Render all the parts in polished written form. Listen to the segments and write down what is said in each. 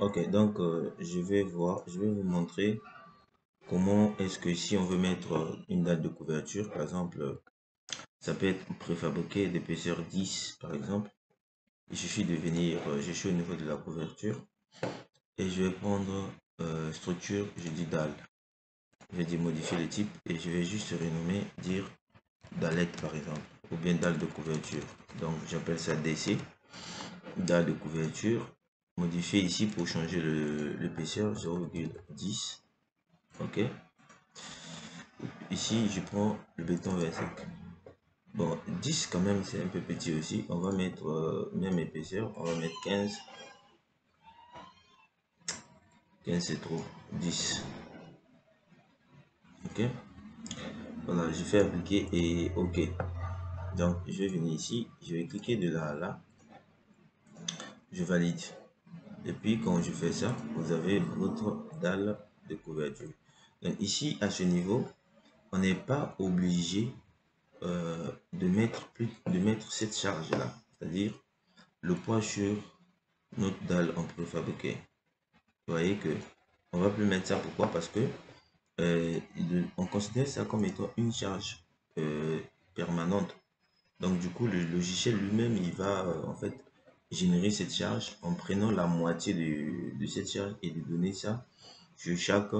Ok, donc je vais vous montrer comment est-ce que si on veut mettre une date de couverture, par exemple, ça peut être préfabriqué d'épaisseur 10, par exemple. Il suffit de venir, je suis au niveau de la couverture et je vais prendre structure, je dis dalle. Je vais dire modifier le type et je vais juste renommer, dire dallette par exemple, ou bien dalle de couverture. Donc j'appelle ça DC, dalle de couverture. Modifier ici pour changer l'épaisseur 0,10. Ok. Ici, je prends le béton 25. Bon, 10 quand même, c'est un peu petit aussi. On va mettre même épaisseur. On va mettre 15. 15 c'est trop. 10. Ok. Voilà, je fais appliquer et OK. Donc, je vais venir ici. Je vais cliquer de là à là. Je valide. Et puis, quand je fais ça, vous avez votre dalle de couverture. Donc, ici, à ce niveau, on n'est pas obligé de mettre cette charge là, c'est-à-dire le poids sur notre dalle en préfabriqué. Vous voyez que on va plus mettre ça. Pourquoi? Parce que on considère ça comme étant une charge permanente. Donc du coup, le logiciel lui-même, il va en fait générer cette charge en prenant la moitié de cette charge et de donner ça sur chaque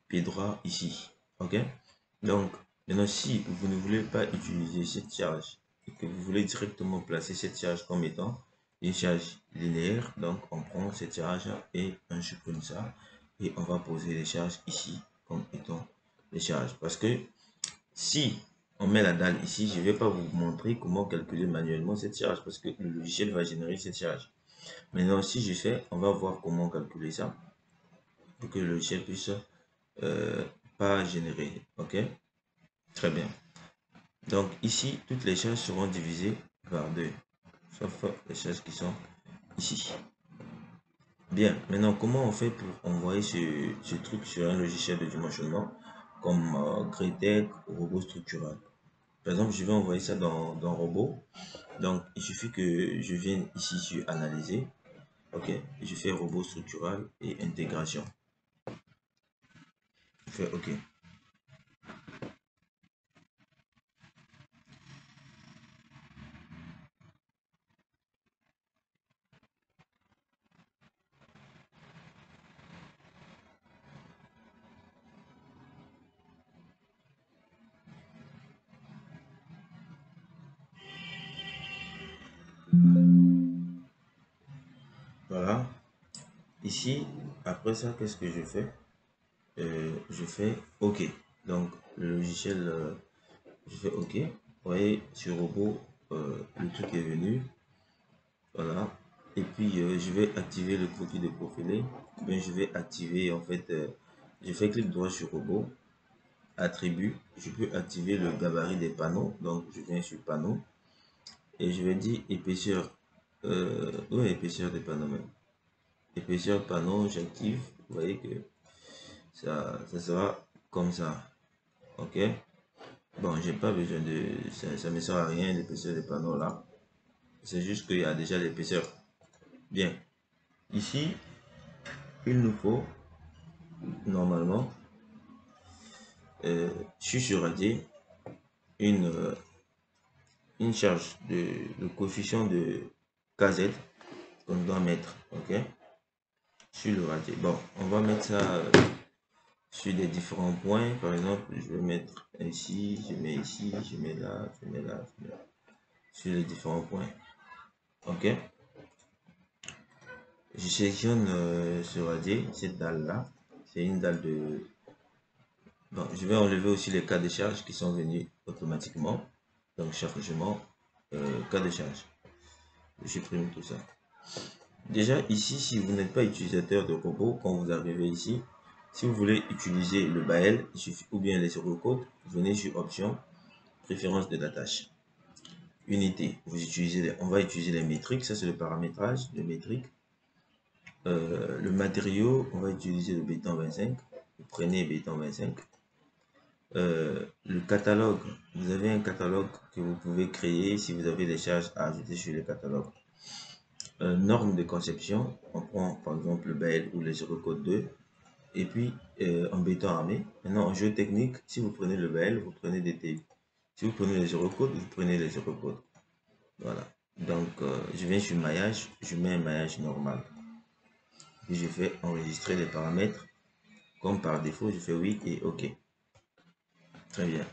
pied droit ici. Ok? Donc, maintenant, si vous ne voulez pas utiliser cette charge et que vous voulez directement placer cette charge comme étant une charge linéaire, donc on prend cette charge et on supprime ça et on va poser les charges ici comme étant les charges. Parce que si on met la dalle ici, je ne vais pas vous montrer comment calculer manuellement cette charge parce que le logiciel va générer cette charge. Maintenant, si je fais, on va voir comment calculer ça pour que le logiciel puisse pas générer. Ok? Très bien. Donc ici, toutes les charges seront divisées par 2, sauf les charges qui sont ici. Bien, maintenant, comment on fait pour envoyer ce truc sur un logiciel de dimensionnement comme Gretec ou Robot Structural? Par exemple, je vais envoyer ça dans Robot. Donc, il suffit que je vienne ici sur Analyser. Ok, je fais Robot Structural et Intégration. Je fais OK. Voilà. Ici, après ça, qu'est-ce que je fais? Je fais OK. Donc, le logiciel, je fais OK. Vous voyez, sur Robot, le truc est venu. Voilà. Et puis, je vais activer le croquis de profilé. Bien, je vais activer, en fait, je fais clic droit sur Robot, Attribut. Je peux activer le gabarit des panneaux. Donc, je viens sur Panneau. Et je vais dire épaisseur. Ouais, épaisseur des panneaux même. Épaisseur panneau, j'active. Vous voyez que ça sera comme ça. Ok. Bon, j'ai pas besoin de. Ça ne me sert à rien l'épaisseur des panneaux là. C'est juste qu'il y a déjà l'épaisseur. Bien. Ici, il nous faut normalement, je suis sur radier une, une charge de le coefficient de KZ qu'on doit mettre. Ok. Sur le radier. Bon, on va mettre ça sur des différents points. Par exemple, je vais mettre ici, je mets ici, je mets là, je mets là, je mets là, sur les différents points. Ok. Je sélectionne ce radier, cette dalle là. C'est une dalle de. Bon, je vais enlever aussi les cas de charge qui sont venus automatiquement. Donc chargement, cas de charge. Je supprime tout ça. Déjà ici, si vous n'êtes pas utilisateur de robot, quand vous arrivez ici, si vous voulez utiliser le BAEL, il suffit, ou bien les codes, venez sur Options, Préférences de la tâche. Unité, on va utiliser les métriques, ça c'est le paramétrage de métriques. Le matériau, on va utiliser le béton 25. Vous prenez béton 25. Le catalogue, vous avez un catalogue que vous pouvez créer si vous avez des charges à ajouter sur le catalogue. normes de conception. On prend par exemple le BL ou les Eurocode 2. Et puis en béton armé. Maintenant en géotechnique, si vous prenez le BL, vous prenez des TI. Si vous prenez les Eurocodes, vous prenez les Eurocodes. Voilà. Donc je viens sur maillage, je mets un maillage normal. Puis je fais enregistrer les paramètres. Comme par défaut, je fais oui et OK. Très bien.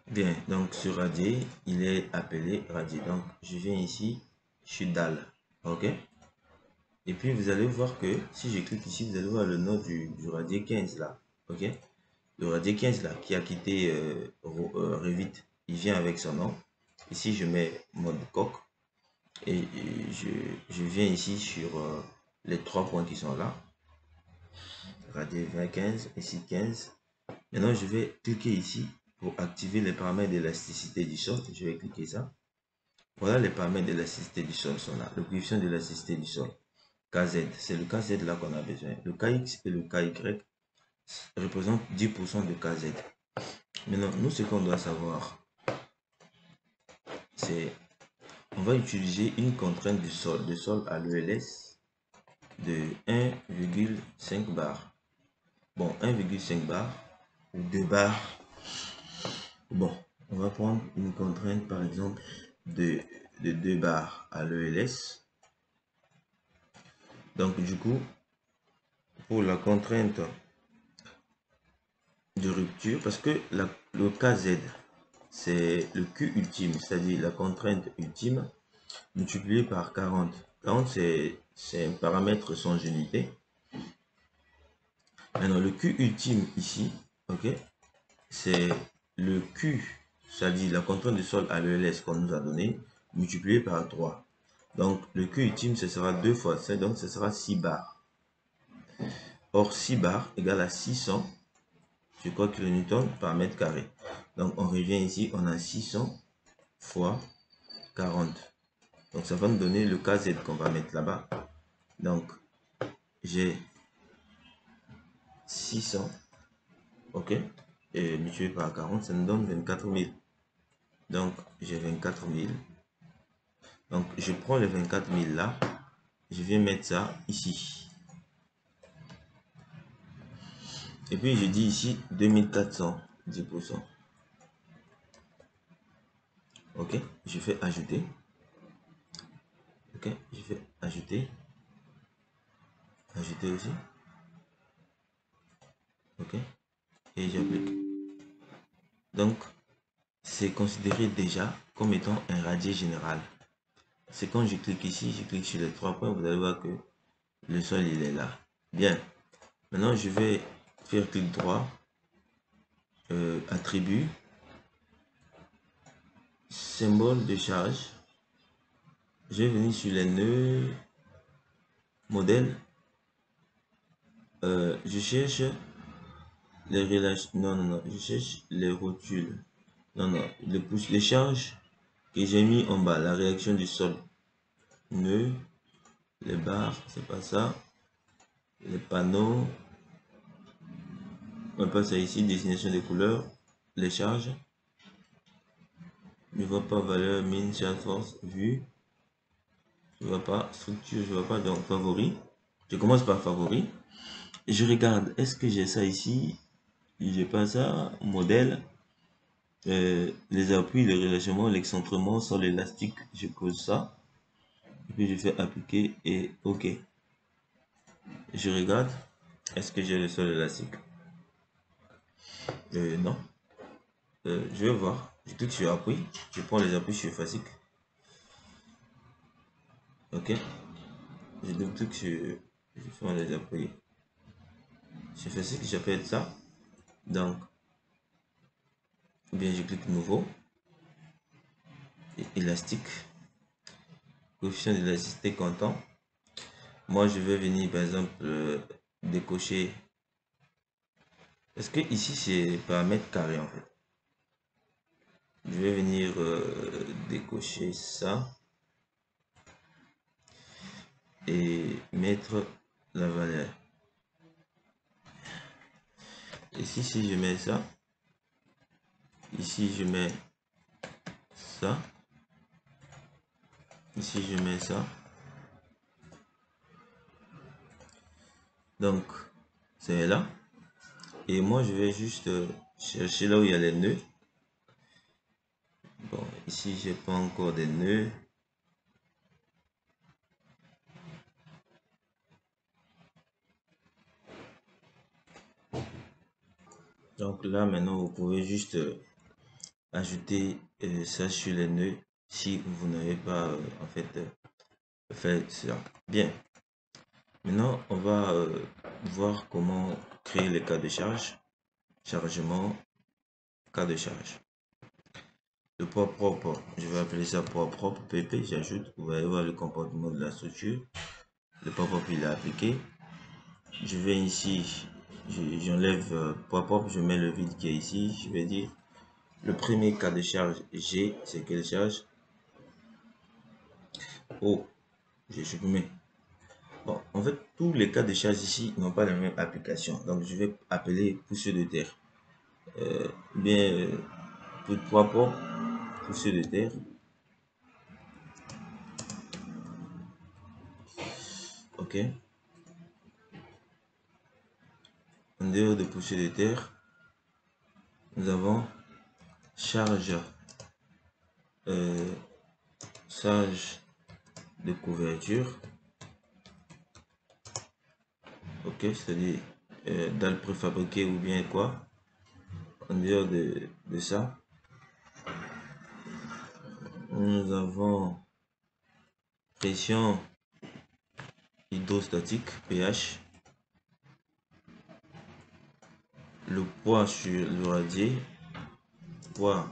Bien, donc sur radier, il est appelé radier. Donc je viens ici, je suis dalle. OK. Et puis vous allez voir que si je clique ici, vous allez voir le nom du radier 15 là. OK. Le radier 15 là, qui a quitté Revit, il vient avec son nom. Ici, je mets mode coque. Et je viens ici sur les 3 points qui sont là. Radier 20, 15, ici 15. Maintenant, je vais cliquer ici pour activer les paramètres d'élasticité du sol. Je vais cliquer ça. Voilà les paramètres d'élasticité du sol sont là. Le coefficient d'élasticité du sol. KZ, c'est le KZ là qu'on a besoin. Le KX et le KY représentent 10% de KZ. Maintenant, nous, ce qu'on doit savoir, c'est on va utiliser une contrainte du sol, de sol à l'ELS de 1,5 bar. Bon, 1,5 bar ou 2 bars. Bon, on va prendre une contrainte par exemple de 2 bars à l'ELS. Donc du coup, pour la contrainte de rupture, parce que le KZ, c'est le Q ultime, c'est-à-dire la contrainte ultime multiplié par 40. 40, c'est un paramètre sans unité. Maintenant, le Q ultime ici, ok, c'est le Q, c'est-à-dire la contrainte du sol à l'ELS qu'on nous a donné, multiplié par 3. Donc, le Q ultime, ce sera 2 fois 7, donc ce sera 6 bars. Or, 6 bars égale à 600, je crois que le newton par mètre carré. Donc, on revient ici, on a 600 fois 40. Donc, ça va nous donner le KZ qu'on va mettre là-bas. Donc, j'ai 600, ok, et multiplié par 40, ça nous donne 24 000. Donc, j'ai 24 000. Donc, je prends les 24 000 là, je viens mettre ça ici. Et puis, je dis ici 2400, 10%. Ok, je fais ajouter. Ok, je fais ajouter. Ajouter aussi. Ok, et j'applique. Donc, c'est considéré déjà comme étant un radier général. C'est quand je clique ici, je clique sur les 3 points, vous allez voir que le sol il est là. Bien. Maintenant, je vais faire clic droit, attribut, symbole de charge. Je vais venir sur les nœuds, modèle. Je cherche les relâches. Non, non, non. Je cherche les rotules. Non, non. Les charges que j'ai mis en bas. La réaction du sol. Nœud, les barres, c'est pas ça. Les panneaux. On passe à ici, destination des couleurs. Les charges. Je vois pas valeur, mine, charge, force, vue. Je vois pas structure, je vois pas. Donc, favori. Je commence par favori. Je regarde, est-ce que j'ai ça ici? J'ai pas ça. Modèle. Les appuis, le relâchement, l'excentrement, sur l'élastique, je pose ça. Et puis je fais appliquer et OK. Je regarde, est-ce que j'ai le sol élastique? Non. Je vais voir. Je clique sur appui. Je prends les appuis sur Facic. OK. Je double-clique sur. Je fais les appuis. Sur Facic, j'appelle ça. Donc, ou bien je clique nouveau. Et élastique. Coefficient d'élasticité comptant. Moi, je vais venir par exemple décocher. Est-ce que ici c'est paramètre carré en fait? Je vais venir décocher ça et mettre la valeur. Ici, si je mets ça, ici je mets ça, Ici, je mets ça. Donc, c'est là. Et moi, je vais juste chercher là où il y a les nœuds. Bon, ici, j'ai pas encore des nœuds. Donc là, maintenant, vous pouvez juste ajouter ça sur les nœuds si vous n'avez pas en fait fait ça. Bien. Maintenant, on va voir comment créer les cas de charge, chargement, cas de charge. Le poids propre, je vais appeler ça poids propre, PP, j'ajoute, vous allez voir le comportement de la structure. Le poids propre, il est appliqué. Je vais ici, j'enlève poids propre, je mets le vide qui est ici. Je vais dire, le premier cas de charge G, c'est quelle charge? Oh, j'ai supprimé. Bon, en fait, tous les cas de charge ici n'ont pas la même application. Donc, je vais appeler poussée de terre. Bien, poids propre, poussée de terre. Ok. En dehors de poussée de terre, nous avons charge, charge de couverture. Ok, c'est-à-dire dalle préfabriquée ou bien quoi. En dehors de ça, nous avons pression hydrostatique, pH, le poids sur le radier, poids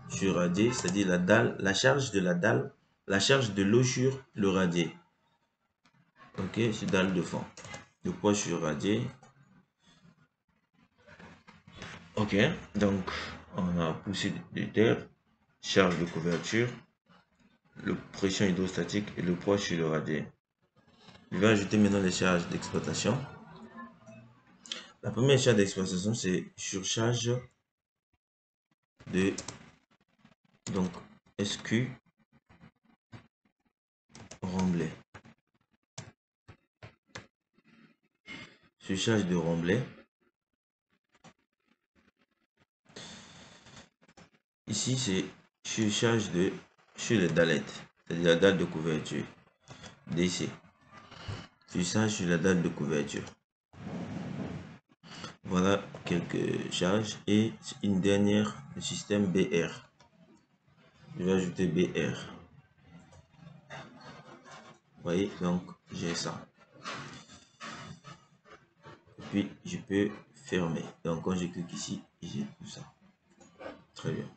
sur radier, c'est-à-dire la dalle, la charge de la dalle, la charge de l'eau sur le radier. Ok, c'est dalle de fond. Le poids sur radier. Ok, donc on a poussée de terre, charge de couverture, le pression hydrostatique et le poids sur le radier. Je vais ajouter maintenant les charges d'exploitation. La première charge d'exploitation, c'est surcharge de donc SQ remblai. Surcharge de remblai. Ici, c'est surcharge de sur les dallettes, c'est-à-dire la dalle de couverture. DC. Surcharge sur la dalle de couverture. Voilà quelques charges et une dernière, le système BR. Je vais ajouter BR. Vous voyez, donc j'ai ça. Puis je peux fermer. Donc quand je clique ici, j'ai tout ça. Très bien.